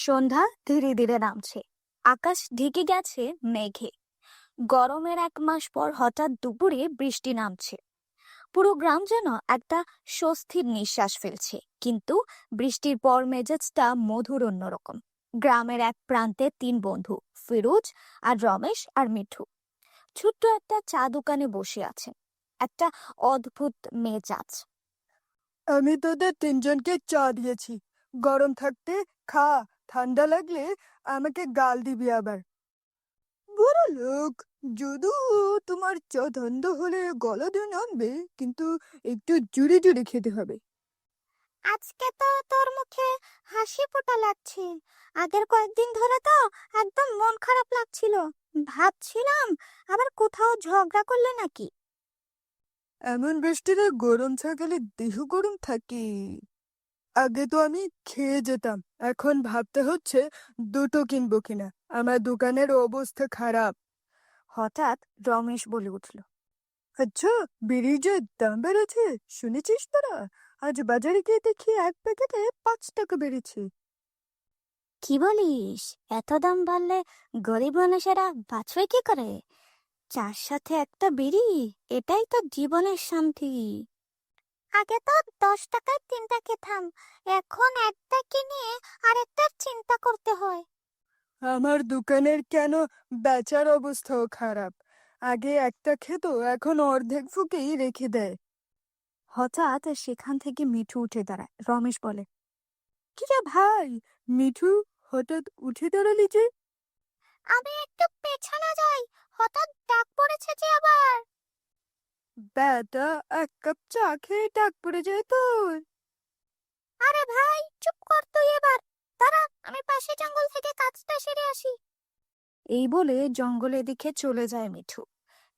সন্ধ্যা ধীরে ধীরে নামছে। আকাশ ঢেকে গেছে মেঘে। গরমের 1 মাস পর হঠাৎ দুপুরে বৃষ্টি নামছে। পুরো গ্রাম যেন একটা স্বস্তির নিঃশ্বাস ফেলছে, কিন্তু বৃষ্টির পর মেজাজটা মধুর অন্যরকম। গ্রামের এক প্রান্তে 3 বন্ধু, ফিরোজ আর রমেশ আর মিঠু, ছোট্ট একটা চা দোকানে বসে আছেন। একটা অদ্ভুত মেজাজ। আমি তোদের তিনজনকে চা দিয়েছি। গরম থাকতে খা, ঠান্ডা লাগলে আমাকে গাল দিবি আবার। বড় লোক, যদিও তোমার চা ঠান্ডা হলে গলা দিয়ে নামবে, কিন্তু একটু জুড়ে জুড়ে খেতে হবে। আজকে তো তোর মুখে হাসি ফোটা লাগছে। আগের কয়েকদিন ধরে তো একদম মন খারাপ লাগছিল। ভাবছিলাম আবার কোথাও ঝগড়া করলে নাকি। এমন বৃষ্টিতে গরম চা খেলে দেহ গরম থাকে। আগে তো আমি খেয়ে যেতাম, এখন ভাবতে হচ্ছে দুটো কিনবো কিনা। আমার দোকানের অবস্থা খারাপ। হঠাৎ রমেশ বলে উঠল, আচ্ছা, বিড়ির যে দাম বেড়েছে শুনেছিস তোরা? আজ বাজারে গিয়ে দেখি এক প্যাকেটে 5 টাকা বেড়েছে। কি বলিস? এত দাম বাড়লে গরিব মানুষেরা বাঁচবে কি করে? চার সাথে একটা বিড়ি, এটাই তো জীবনের শান্তি। আগে তো 10 টাকায় 3টা খেতাম, এখন একটা কিনে আরেকটার চিন্তা করতে হয়। আমার দোকানের কেন বেচার অবস্থাও খারাপ। আগে একটা খেত, এখন অর্ধেক ফুকেই রেখে দেয়। হঠাৎ সেখান থেকে মিঠু উঠে দাঁড়ায়। রমেশ বলে, কি রে ভাই, মিঠু, হঠাৎ উঠে দাঁড়ালি যে? আমি একটু পেছনে যাই, হঠাৎ ডাক পড়েছে যে আবার। বেটা, এক কাপ চা খেয়ে ডাক পড়ে যায় তোর? আরে ভাই, চুপ কর তুই এবার। দাঁড়া, আমি পাশে জঙ্গল থেকে কাজটা সেরে আসি। এই বলে জঙ্গলের দিকে চলে যায় মিঠু।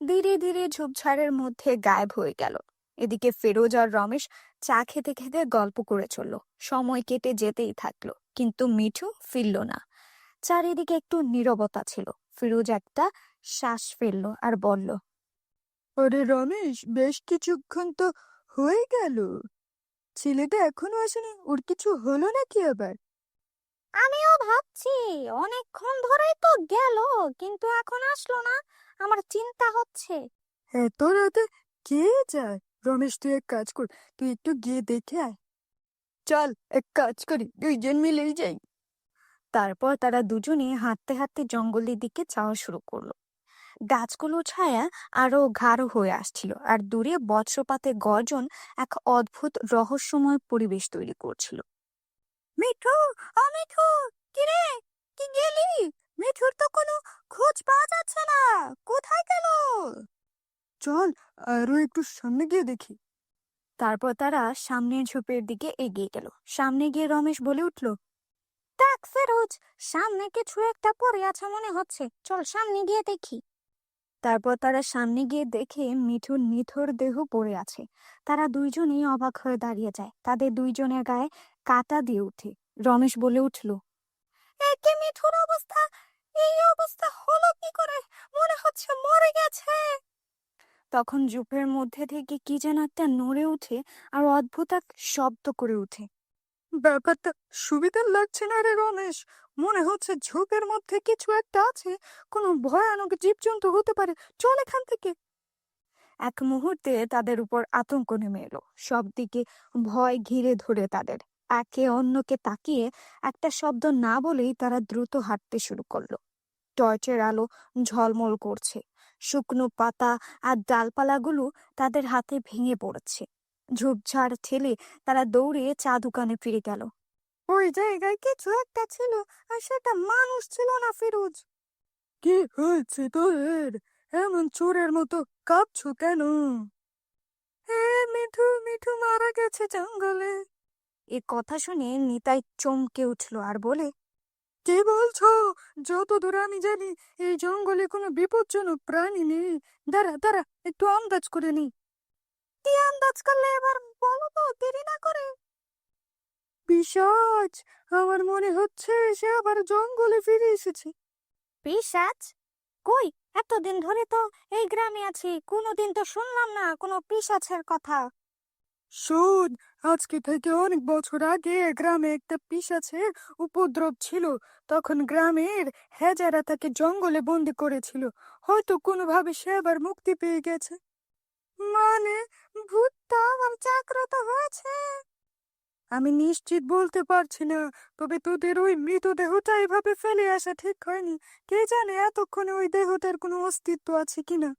ধীরে ধীরে ঝোপঝাড়ের মধ্যে গায়েব হয়ে গেল। এদিকে ফিরোজ আর রমেশ চা খেতে খেতে গল্প করে চলল। সময় কেটে যেতেই থাকলো, কিন্তু মিঠু ফিরল না। চারিদিকে একটু নীরবতা ছিল। ফিরোজ একটা শ্বাস ফেললো আর বলল, ওরে রমেশ, বেশ কিছুক্ষণ তো হয়ে গেল, ছেলেটা এখনো আসেনি। ওর কিছু হলো নাকি আবার? আমিও ভাবছি, অনেকক্ষণ ধরেই তো গেল, কিন্তু এখন আসলো না। আমার চিন্তা হচ্ছে। এত রাতে কে যায়? রমেশ, তুই এক কাজ কর, তুই একটু গিয়ে দেখে আয়। চল, এক কাজ করি, দুইজন মিলেই যাই। তারপর তারা দুজনে হাঁটতে হাঁটতে জঙ্গলের দিকে যাওয়া শুরু করলো। গাছগুলো ছায়া আরো গাঢ় হয়ে আসছিল, আর দূরে বজ্রপাতের গর্জন এক অদ্ভুত রহস্যময় পরিবেশ তৈরি করছিল। মিঠু, ও মিঠু, কিরে, কি গেলি? মিঠুর তো কোনো খোঁজ পাওয়া যাচ্ছে না। কোথায় গেল? চল, আরো একটু সামনে গিয়ে দেখি। তারপর তারা সামনের ঝোপের দিকে এগিয়ে গেল। সামনে গিয়ে রমেশ বলে উঠল, দেখ ফেরোজ, সামনে কিছু একটা পড়ে আছে মনে হচ্ছে, চল সামনে গিয়ে দেখি। তারপর তারা সামনে গিয়ে দেখে মিঠুর নিথর দেহ পড়ে আছে। তারা দুইজনেই অবাক হয়ে দাঁড়িয়ে যায়। তাদের দুইজনের গায়ে কাঁটা দিয়ে উঠে। রমেশ বলে উঠল, একে মিঠুর অবস্থা, এই অবস্থা হলো কি করে? মনে হচ্ছে মরে গেছে। তখন ঝোপের মধ্যে থেকে কি যেন একটা নড়ে ওঠে আর অদ্ভুত এক শব্দ করে ওঠে। ব্যাপারটা সুবিধার লাগছে না রে রমেশ। মনে হচ্ছে ঝোপের মধ্যে কিছু একটা আছে, কোনো ভয়ানক জীবজন্তু হতে পারে। চল এখান থেকে। এক মুহূর্তে তাদের উপর আতঙ্ক নেমে এলো। সব দিকে ভয় ঘিরে ধরে তাদের। একে অন্যকে তাকিয়ে একটা শব্দ না বলেই তারা দ্রুত হাঁটতে শুরু করলো। টর্চের আলো ঝলমল করছে। শুকনো পাতা আর ডালপালাগুলো তাদের হাতে ভেঙে পড়ছে। ঝোপঝাড় ঠেলে তারা দৌড়ে চা দোকানে ফিরে গেল। ওই জায়গায় কিছু একটা ছিল, আর সেটা মানুষ ছিল না ফিরোজ। কি হয়েছে তোর? এমন চোরের মতো কাঁপছো কেন? হে, মিঠু, মিঠু মারা গেছে জঙ্গলে। এ কথা শুনে নিতাই চমকে উঠল আর বলে, কি বলছো? যতদূর আমি জানি এই জঙ্গলে কোনো বিপজ্জনক প্রাণী নেই। দাঁড়া দাঁড়া, একটু আন্দাজ করে নি। কি আন্দাজ করলে এবার বলো তো, দেরি না করে। পিশাচ! আমার মনে হচ্ছে সে আবার জঙ্গলে ফিরে এসেছে। পিশাচ? কই, এতদিন ধরে তো এই গ্রামে আছি, কোনোদিন তো শুনলাম না কোনো পিশাচের কথা। শোন, আজকে থেকে অনেক বছর আগে গ্রামে একটা পিশাচের উপদ্রব ছিল। তখন গ্রামের হেজারা তাকে জঙ্গলে বন্দি করেছিল। হয়তো কোনোভাবে সে আবার মুক্তি পেয়ে গেছে। মানে, ভূতটা আমার জাগ্রত হয়েছে? আমি নিশ্চিত বলতে পারছি না, তবে তোদের ওই মৃতদেহটা এভাবে ফেলে আসা ঠিক হয়নি। কে জানে এতক্ষণে ওই দেহটার কোনো অস্তিত্ব আছে কিনা।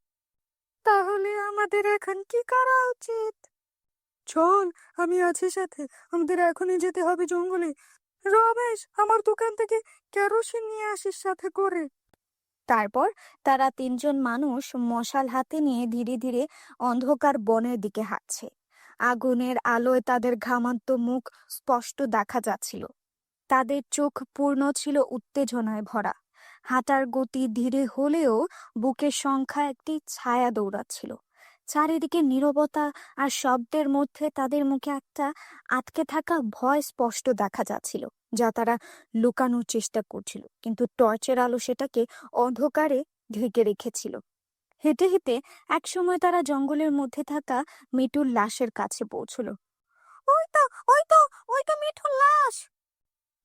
তাহলে আমাদের এখন কি করা উচিত? চল, আমি আছি সাথে। আমাদের এখনই যেতে হবে জঙ্গলে। রমেশ, আমার দোকান থেকে কেরোসিন নিয়ে আসিস সাথে করে। তারপর তারা তিনজন মানুষ মশাল হাতে নিয়ে ধীরে ধীরে অন্ধকার বনের দিকে হাঁটছে। আগুনের আলোয় তাদের ঘামান্ত মুখ স্পষ্ট দেখা যাচ্ছিল। তাদের চোখ পূর্ণ ছিল উত্তেজনায় ভরা। হাঁটার গতি ধীরে হলেও বুকের সংখ্যা একটি ছায়া দৌড়াচ্ছিল। চারিদিকে নীরবতা আর শব্দের মধ্যে তাদের মুখে একটা আটকে থাকা ভয় স্পষ্ট দেখা যাচ্ছিল, যা তারা লুকানোর চেষ্টা করছিল, কিন্তু টর্চের আলো সেটাকে অন্ধকারে ঢেকে রেখেছিল। হেঁটে হেঁটে একসময় তারা জঙ্গলের মধ্যে থাকা মিঠুর লাশের কাছে পৌঁছলো। ওই তো, ওই তো, ওই তো মিঠুর লাশ!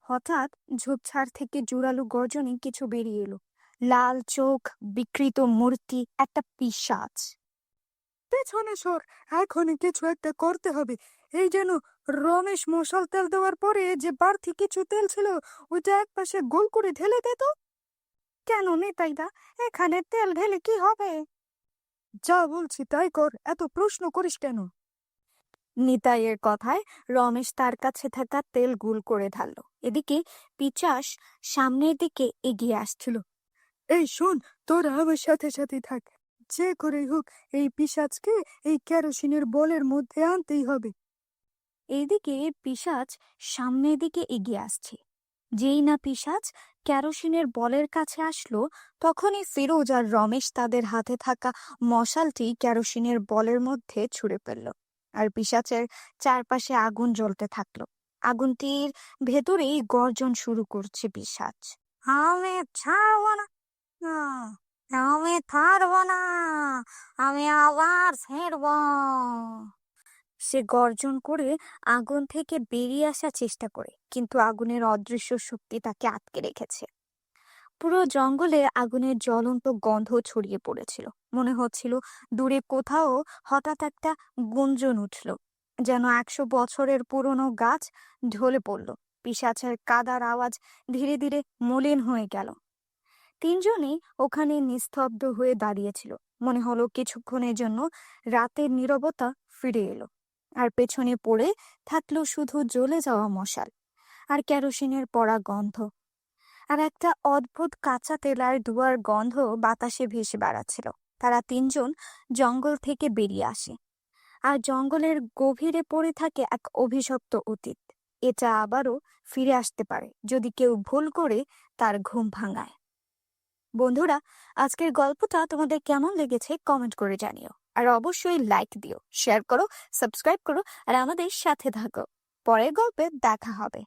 হঠাৎ ঝোপঝাড় থেকে জোরালো গর্জনে কিছু বেরিয়ে এলো। লাল চোখ, বিকৃত মূর্তি, একটা পিশাচ। পেছনে সর, এখনই কিছু একটা করতে হবে। এই যেন রমেশ মশাল তেল দেওয়ার পরে যে বাড়তি কিছু তেল ছিল, ওইটা একপাশে গোল করে ঢেলে দে তো। কেন নিতাইদা, এখানে তেল ঢেলে কি হবে? যা বলছি তাই কর, এত প্রশ্ন করিস কেন? নিতাইয়ের কথায় রমেশ তার কাছে থাকা তেল গুল করে ঢাললো। এদিকে পিচাস সামনের দিকে এগিয়ে আসছিল। এই শোন, তোরা আমার সাথে সাথে থাক। যে করেই হোক এই পিশাচকে এই কেরোসিনের বলের মধ্যে আনতেই হবে। এইদিকে পিশাচ সামনের দিকে এগিয়ে আসছে। যেই না পিশাচ কেরোসিনের বলের কাছে আসলো, তখনই ফিরোজ আর রমেশ তাদের হাতে থাকা মশালটি কেরোসিনের বলের মধ্যে ছুঁড়ে ফেলল। আর পিশাচের চারপাশে আগুন জ্বলতে থাকলো। আগুনটির ভেতরেই গর্জন শুরু করছে পিশাচ। আমি ছাড়বো না, আমি থারবো না, আমি আবার ছেড়ব। সে গর্জন করে আগুন থেকে বেরিয়ে আসার চেষ্টা করে, কিন্তু আগুনের অদৃশ্য শক্তি তাকে আটকে রেখেছে। পুরো জঙ্গলে আগুনের জ্বলন্ত গন্ধ ছড়িয়ে পড়েছিল। মনে হচ্ছিল দূরে কোথাও হঠাৎ একটা গুঞ্জন উঠল, যেন 100 বছরের পুরনো গাছ ঢলে পড়ল। পিশাচের কাদার আওয়াজ ধীরে ধীরে মলিন হয়ে গেল। তিনজনেই ওখানে নিস্তব্ধ হয়ে দাঁড়িয়েছিল। মনে হলো কিছুক্ষণের জন্য রাতের নীরবতা ফিরে এলো, আর পেছনে পড়ে থাকলো শুধু জ্বলে যাওয়া মশাল আর কেরোসিনের পড়া গন্ধ, আর একটা অদ্ভুত কাঁচা তেলার ধোঁয়ার গন্ধ বাতাসে ভেসে বেড়াচ্ছিল। তারা তিনজন জঙ্গল থেকে বেরিয়ে আসে, আর জঙ্গলের গভীরে পড়ে থাকে এক অভিশপ্ত অতীত। এটা আবারও ফিরে আসতে পারে যদি কেউ ভুল করে তার ঘুম ভাঙায়। বন্ধুরা, আজকের গল্পটা তোমাদের কেমন লেগেছে কমেন্ট করে জানিও, আর অবশ্যই লাইক দিও, শেয়ার করো, সাবস্ক্রাইব করো, আর আমাদের সাথে থাকো। পরের গল্পে দেখা হবে।